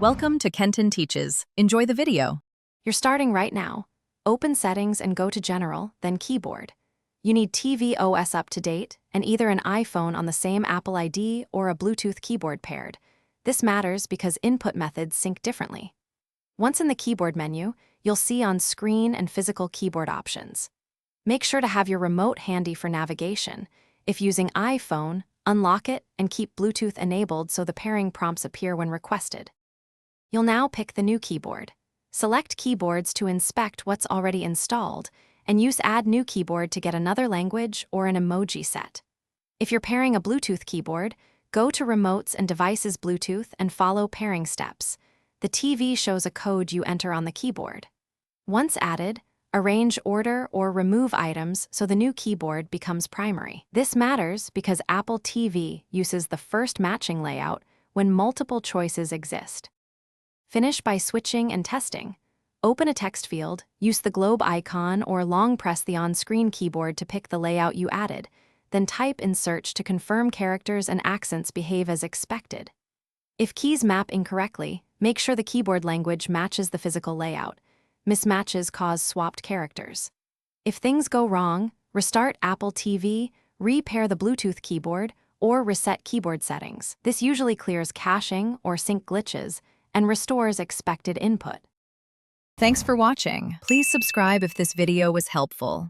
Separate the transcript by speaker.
Speaker 1: Welcome to Kenton Teaches. Enjoy the video.
Speaker 2: You're starting right now. Open Settings and go to General, then Keyboard. You need TV OS up to date and either an iPhone on the same Apple ID or a Bluetooth keyboard paired. This matters because input methods sync differently. Once in the keyboard menu, you'll see on-screen and physical keyboard options. Make sure to have your remote handy for navigation. If using iPhone, unlock it and keep Bluetooth enabled so the pairing prompts appear when requested. You'll now pick the new keyboard. Select Keyboards to inspect what's already installed, and use Add New Keyboard to get another language or an emoji set. If you're pairing a Bluetooth keyboard, go to Remotes and Devices Bluetooth and follow pairing steps. The TV shows a code you enter on the keyboard. Once added, arrange, order, or remove items so the new keyboard becomes primary. This matters because Apple TV uses the first matching layout when multiple choices exist. Finish by switching and testing. Open a text field, use the globe icon or long press the on-screen keyboard to pick the layout you added, then type in search to confirm characters and accents behave as expected. If keys map incorrectly, make sure the keyboard language matches the physical layout. Mismatches cause swapped characters. If things go wrong, restart Apple TV, repair the Bluetooth keyboard, or reset keyboard settings. This usually clears caching or sync glitches and restores expected input.
Speaker 1: Thanks for watching. Please subscribe if this video was helpful.